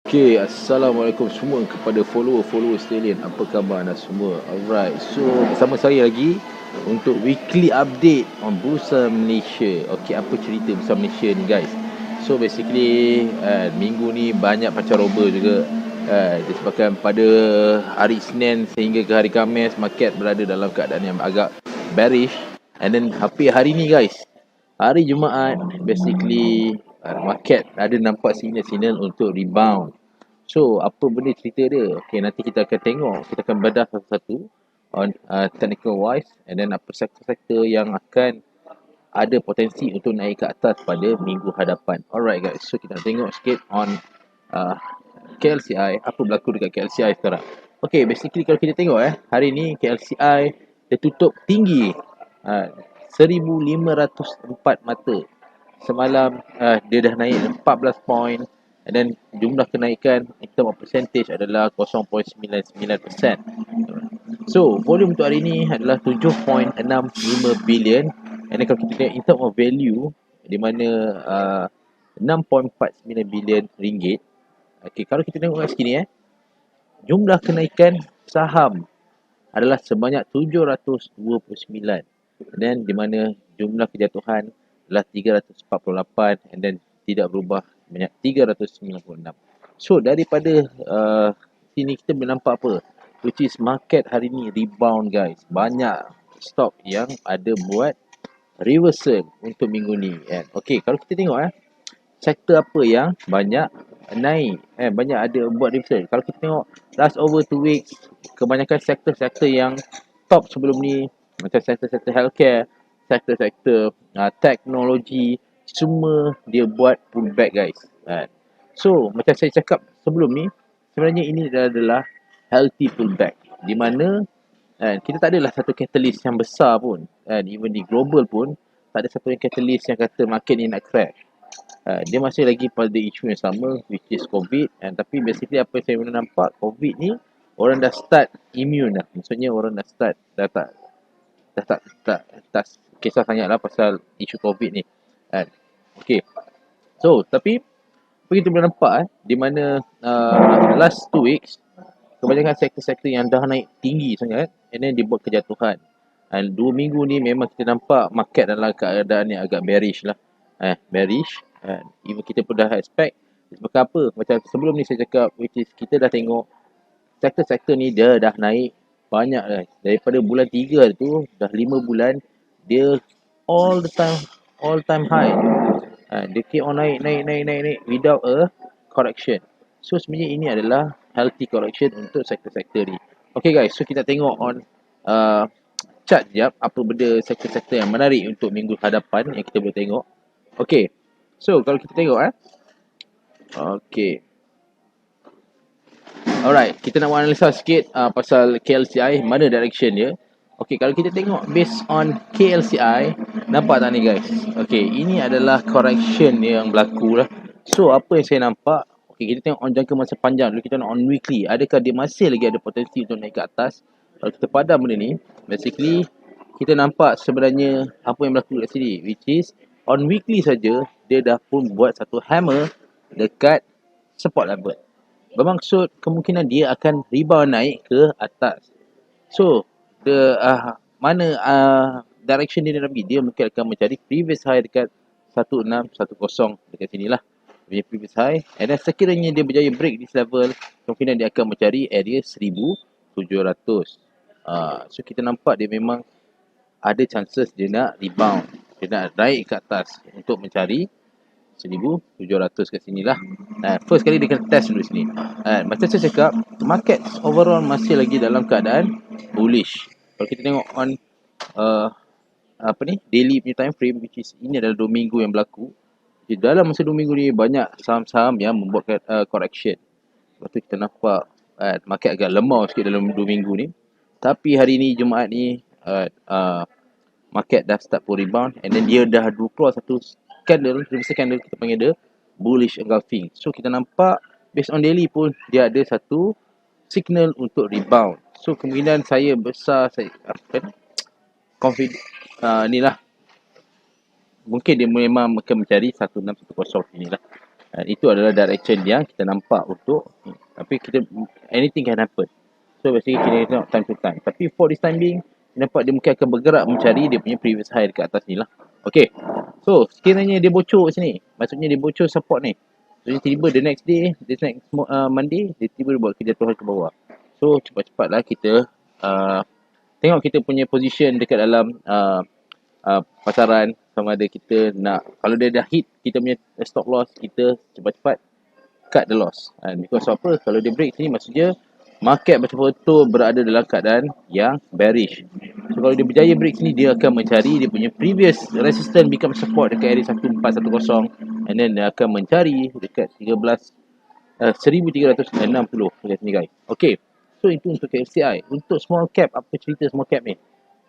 Okay, Assalamualaikum semua kepada follower-follower Stallion. Apa khabar anda semua? Alright, so bersama saya lagi untuk weekly update on Bursa Malaysia. Okay, apa cerita Bursa Malaysia ni guys? So basically minggu ni banyak pancaroba juga. Disebabkan pada hari Isnin sehingga ke hari Khamis, market berada dalam keadaan yang agak bearish. And then hari ni guys, hari Jumaat basically market ada nampak signal-signal untuk rebound. So apa benda cerita dia? Okay, nanti kita akan tengok, kita akan bedah satu-satu on technical wise, and then apa sektor-sektor yang akan ada potensi untuk naik ke atas pada minggu hadapan. Alright guys, so kita tengok sikit on uh, KLCI, apa berlaku dekat KLCI sekarang. Okay, basically kalau kita tengok hari ni KLCI dia tutup tinggi 1504 mata. Semalam dia dah naik 14 point, and then jumlah kenaikan in term of percentage adalah 0.99%. So volume untuk hari ni adalah 7.65 bilion, and then kalau kita tengok in term of value di mana 6.49 bilion ringgit. Okay, kalau kita tengok kat sini jumlah kenaikan saham adalah sebanyak 729, dan di mana jumlah kejatuhan adalah 348, and then tidak berubah banyak 396. So daripada sini kita boleh nampak apa, which is market hari ni rebound guys. Banyak stock yang ada buat reversal untuk minggu ni kan. Okay, kalau kita tengok sektor apa yang banyak naik, banyak ada buat reversal. Kalau kita tengok last over 2 weeks, kebanyakan sektor-sektor yang top sebelum ni, macam sektor-sektor healthcare, sektor-sektor teknologi, semua dia buat pullback guys. So macam saya cakap sebelum ni, sebenarnya ini adalah healthy pullback, di mana kita tak adalah satu catalyst yang besar pun, even di global pun tak ada satu catalyst yang kata market ni nak crash. Dia masih lagi pada isu yang sama, which is COVID. Tapi basically apa yang saya boleh nampak, COVID ni orang dah start immune dah. Maksudnya orang dah start tak kisah sangat lah pasal isu COVID ni. Okay, so tapi apa kita boleh nampak di mana last 2 weeks kebanyakan sektor-sektor yang dah naik tinggi sangat, and then dibuat kejatuhan. 2 minggu ni memang kita nampak market dalam keadaan yang agak bearish lah. Bearish. Even kita pun dah expect. Sebab apa? Macam sebelum ni saya cakap, which is kita dah tengok sektor-sektor ni dia dah naik banyak lah. Daripada bulan 3 tu, dah 5 bulan, dia all time high. Dia keep on naik without a correction. So sebenarnya ini adalah healthy correction untuk sektor-sektor ni. Okay guys, so kita tengok on chart jap apa benda sektor-sektor yang menarik untuk minggu hadapan yang kita boleh tengok. Okay, so kalau kita tengok okay, alright, kita nak analisa sikit pasal KLCI, mana direction dia. Okay, kalau kita tengok based on KLCI, nampak tak ni guys? Okay, ini adalah correction yang berlaku lah. So apa yang saya nampak, okay, kita tengok on jangka masa panjang dulu, kita tengok on weekly, adakah dia masih lagi ada potensi untuk naik ke atas. Kalau kita padam benda ni, basically kita nampak sebenarnya apa yang berlaku kat sini, which is on weekly saja dia dah pun buat satu hammer dekat support level. Bermaksud kemungkinan dia akan rebound naik ke atas. So the mana direction dia nak pergi, dia mungkin akan mencari previous high dekat 1610 dekat sini lah, punya previous high. And then sekiranya dia berjaya break this level, kemungkinan dia akan mencari area 1700. So kita nampak dia memang ada chances dia nak rebound, dia nak naik ke atas untuk mencari 1700 kat sini lah. First kali dia kena test dulu sini. Macam saya cakap, market overall masih lagi dalam keadaan bullish. Kalau kita tengok on daily punya time frame, which is ini adalah 2 minggu yang berlaku. Jadi dalam masa 2 minggu ni banyak saham-saham yang membuat correction. Lepas tu kita nampak market agak lemah sikit dalam 2 minggu ni. Tapi hari ni Jumaat ni market dah start pun rebound, and then dia dah keluar satu candle, reversal candle, kita panggil dia bullish engulfing. So kita nampak based on daily pun dia ada satu signal untuk rebound. So kemungkinan saya besar, saya confident ni lah, mungkin dia memang akan mencari 1610 inilah. Itu adalah direction yang kita nampak untuk tapi kita anything can happen. So basically kita tengok time to time. Tapi for this time being, nampak dia mungkin akan bergerak mencari dia punya previous high dekat atas ni lah. Okay. So sekiranya dia bocor sini, maksudnya dia bocor support ni. So tiba-tiba the next day, the next Monday, dia tiba-tiba buat kejatuhan ke bawah. So cepat-cepatlah kita tengok kita punya position dekat dalam pasaran, sama ada kita nak, kalau dia dah hit kita punya stop loss, kita cepat-cepat cut the loss. Because apa? Kalau dia break sini maksudnya market betul-betul berada dalam keadaan yang bearish. So kalau dia berjaya break sini, dia akan mencari dia punya previous resistance become support dekat area 1410, and then dia akan mencari dekat 1360 dekat sini guys. Okay. So itu untuk KFCI. Untuk small cap, apa cerita small cap ni?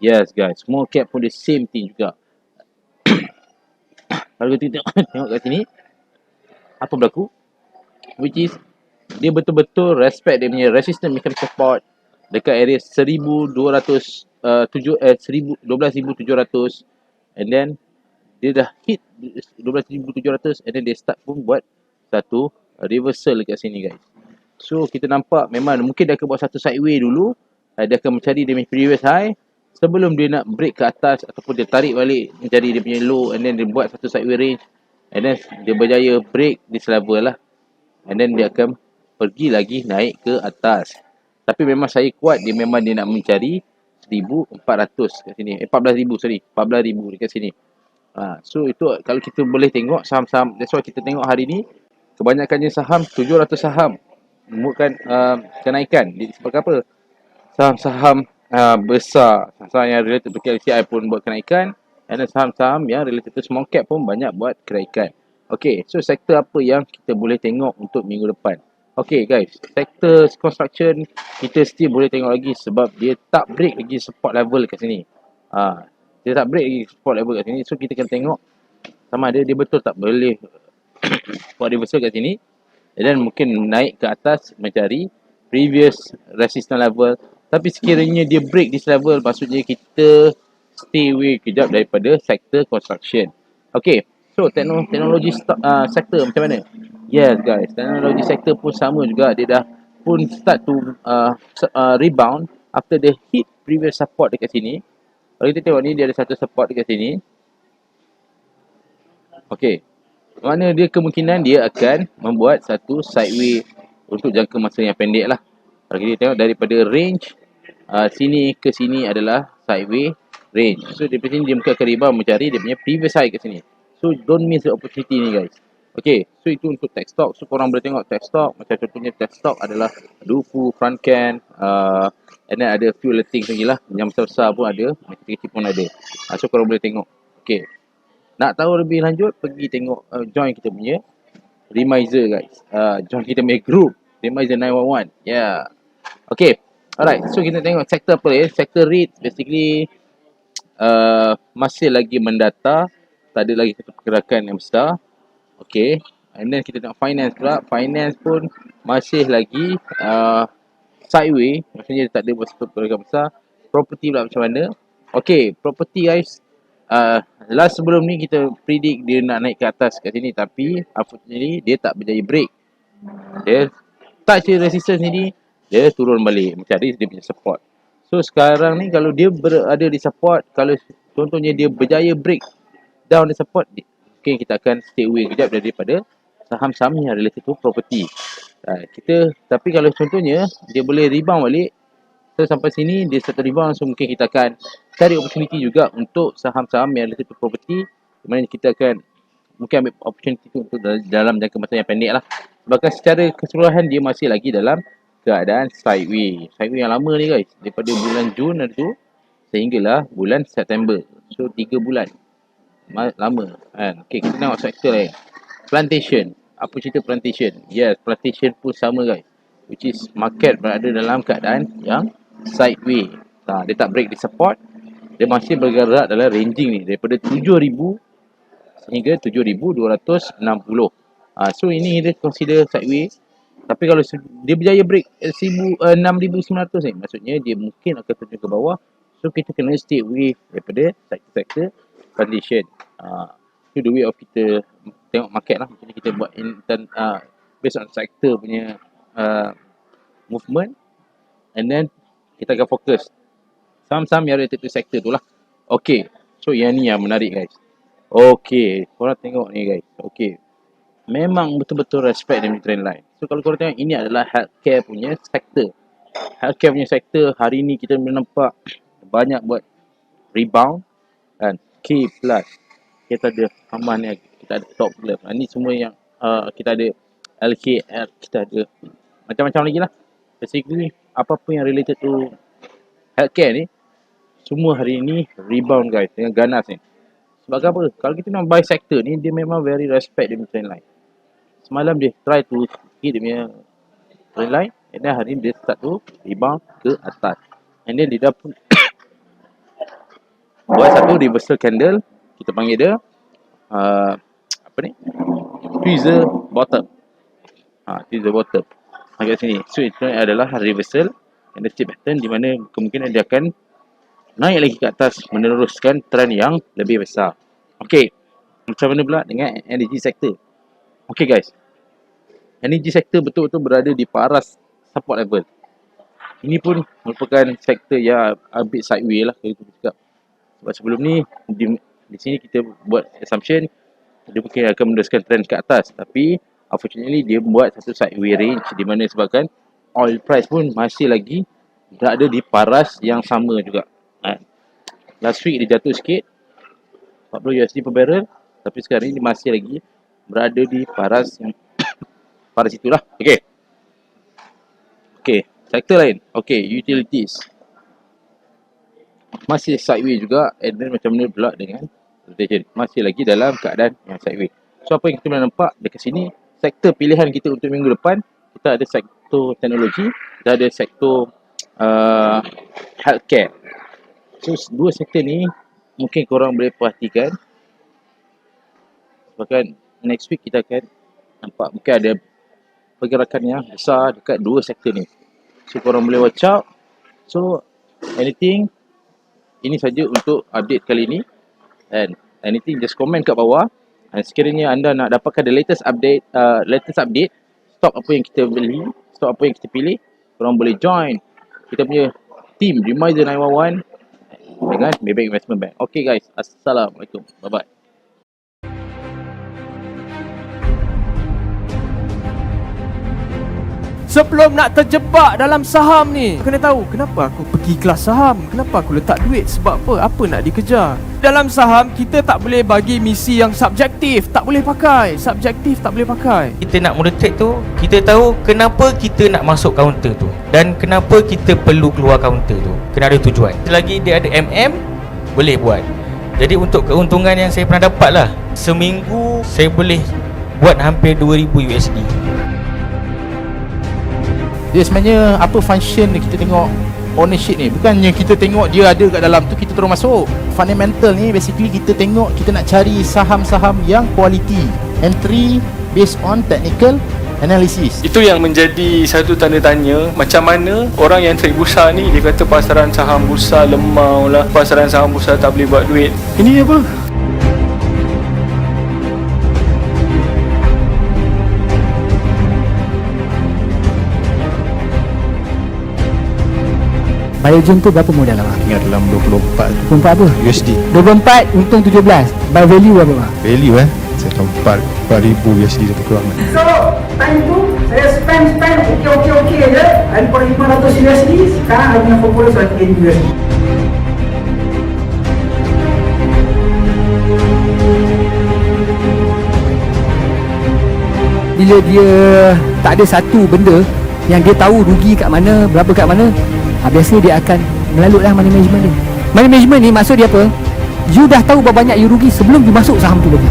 Yes guys, small cap pun the same thing juga. Kalau kita tengok kat sini, apa berlaku? Which is, dia betul-betul respect dia punya resistance become support dekat area 12,700, and then dia dah hit 12,700, and then dia start pun buat satu reversal dekat sini guys. So kita nampak memang mungkin dia akan buat satu sideway dulu, dia akan mencari dia punya previous high sebelum dia nak break ke atas, ataupun dia tarik balik mencari dia punya low, and then dia buat satu sideway range, and then dia berjaya break this level lah, and then dia akan pergi lagi naik ke atas. Tapi memang saya kuat dia memang dia nak mencari 1,400 kat sini. 14,000 sorry. 14,000 dekat sini. So itu kalau kita boleh tengok saham-saham, that's why kita tengok hari ni kebanyakannya saham 700 saham bukan kenaikan. Disebabkan apa? Saham-saham besar, saham yang related to KLCI pun buat kenaikan, dan saham-saham yang related to small cap pun banyak buat kenaikan. Okay, so sektor apa yang kita boleh tengok untuk minggu depan? Okay guys, sektor construction kita still boleh tengok lagi sebab dia tak break lagi support level kat sini. Dia tak break lagi support level kat sini, so kita akan tengok sama ada dia betul tak boleh buat reversal kat sini, dan mungkin naik ke atas mencari previous resistance level. Tapi sekiranya dia break this level, maksudnya kita stay away kejap daripada sektor construction. Okay, so teknologi sektor macam mana? Yes guys, teknologi sektor pun sama juga. Dia dah pun start to rebound after the hit previous support dekat sini. Kalau kita tengok ni, dia ada satu support dekat sini. Okay, mana dia kemungkinan dia akan membuat satu sideway untuk jangka masa yang pendek lah. Kalau kita tengok daripada range sini ke sini adalah sideway range. So dari sini dia mungkin akan rebound mencari dia punya previous high kat sini. So don't miss the opportunity ni guys. Okay, so itu untuk tech stock. So korang boleh tengok tech stock. Macam contohnya tech stock adalah Dufu, Frontcan, and then ada few other things lagi lah. Yang besar-besar pun ada, yang kecil-kecil pun ada. So korang boleh tengok. Okay, nak tahu lebih lanjut, pergi tengok, join kita punya Remizer guys. Join kita punya group Remizer 911. Yeah. Okay. Alright. So kita tengok sektor apa ya. Sektor REIT basically masih lagi mendata. Tak ada lagi pergerakan yang besar. Okay. And then kita tengok finance pula. Finance pun masih lagi sideway. Maksudnya tak ada pergerakan besar. Property pula macam mana. Okay. Property guys. Last sebelum ni kita predict dia nak naik ke atas kat sini, tapi unfortunately dia tak berjaya break. Dia touch resistance ni, dia turun balik mencari dia punya support. So sekarang ni kalau dia berada di support, kalau contohnya dia berjaya break down the support, okay, kita akan stay away kejap daripada saham-saham yang related to property. Tapi kalau contohnya dia boleh rebound balik, so sampai sini dia start rebound, so mungkin kita akan cari opportunity juga untuk saham-saham yang related to property, di mana kita akan mungkin ambil opportunity tu untuk dalam jangka masa yang pendek lah. Bahkan secara keseluruhan dia masih lagi dalam keadaan sideway. Sideway yang lama ni guys, daripada bulan Jun tu sehinggalah bulan September. So 3 bulan. Lama kan. Okay, kita tengok sektor lain. Plantation. Apa cerita plantation? Yes, plantation pun sama guys. Which is market berada dalam keadaan yang sideway. Dia tak break di support. Dia masih bergerak dalam ranging ni daripada 7,000 hingga 7,260. So ini dia consider sideway. Tapi kalau dia berjaya break 6,900 ni, maksudnya dia mungkin akan terjun ke bawah. So kita kena stay away daripada sektor-sektor condition. Itu the way of kita tengok market lah. Macam ni kita buat based on sector punya movement, and then kita akan fokus saham-saham yang related to sector tu lah. Okay, so yang ni yang menarik guys. Okay, korang tengok ni guys. Okay, memang betul-betul respect dengan trend line. So kalau korang tengok, ini adalah healthcare punya sektor. Healthcare punya sektor hari ni kita boleh nampak banyak buat rebound kan. K plus, kita ada Aman ni, kita ada Top Glove. Ni semua yang kita ada LKR, kita ada macam-macam lagi lah. Basically apa-apa yang related to healthcare ni semua hari ni rebound guys, dengan ganas ni. Sebab apa? Kalau kita nak buy sektor ni, dia memang very respect dia punya trend line. Semalam dia try to hit dia punya trend line, and then hari ni dia start to rebound ke atas, and then dia dah pun buat satu reversal candle, kita panggil dia apa ni, tweezer bottom. Tweezer bottom agak sini. So itu adalah reversal candlestick pattern, di mana kemungkinan dia akan naik lagi ke atas, meneruskan trend yang lebih besar. Okay, macam mana pula dengan energy sector? Okay guys, energy sector betul-betul berada di paras support level. Ini pun merupakan sektor yang a bit sideways lah kalau kita cakap. Sebab sebelum ni di sini kita buat assumption dia mungkin akan meneruskan trend ke atas, tapi unfortunately dia buat satu sideways range, di mana sebabkan oil price pun masih lagi berada di paras yang sama juga. Last week dia jatuh sikit 40 USD per barrel, tapi sekarang ini masih lagi berada di paras yang paras itulah. Okay, sektor lain. Okay, utilities masih sideways juga, and then macam mana pula dengan rotation, masih lagi dalam keadaan yang sideways. So apa yang kita boleh nampak dekat sini, sektor pilihan kita untuk minggu depan, kita ada sektor teknologi, kita ada sektor healthcare. So dua sektor ni mungkin korang boleh perhatikan, bahkan next week kita akan nampak mungkin ada pergerakan yang besar dekat dua sektor ni. So korang boleh watch out. So anything, ini saja untuk update kali ni, and anything just comment kat bawah. Dan sekiranya anda nak dapatkan the latest update, stop apa yang kita beli, stop apa yang kita pilih, korang boleh join kita punya team Reminder 911 dengan Maybank Investment Bank. Okay guys, Assalamualaikum. Bye bye. Sebelum nak terjebak dalam saham ni, kena tahu kenapa aku pergi kelas saham, kenapa aku letak duit, sebab apa nak dikejar. Dalam saham, kita tak boleh bagi misi yang subjektif, tak boleh pakai. Subjektif tak boleh pakai. Kita nak mula trade tu, kita tahu kenapa kita nak masuk counter tu, dan kenapa kita perlu keluar counter tu. Kena ada tujuan. Selagi dia ada boleh buat. Jadi untuk keuntungan yang saya pernah dapat lah, seminggu saya boleh buat hampir 2000 USD. Dia sebenarnya apa function kita tengok ownership ni, bukannya kita tengok dia ada kat dalam tu kita terus masuk. Fundamental ni basically kita tengok, kita nak cari saham-saham yang quality, entry based on technical analysis. Itu yang menjadi satu tanda tanya, macam mana orang yang trade bursa ni dia kata pasaran saham bursa lemau lah, pasaran saham bursa tak boleh buat duit. Ini apa? Biogen tu berapa modal abang? Ingat dalam 24 apa? USD. 24 untung 17. By value berapa bang? Value saya tahu 4,000 USD lebih kurang. So, time tu saya spend okey je. Daripada 500 USD, sekarang hanya fokus 180 USD. Bila dia tak ada satu benda yang dia tahu rugi kat mana, berapa kat mana, biasanya dia akan melalutlah money management ni. Money management ni maksud dia apa? You dah tahu berapa banyak you rugi sebelum you masuk saham tu lagi.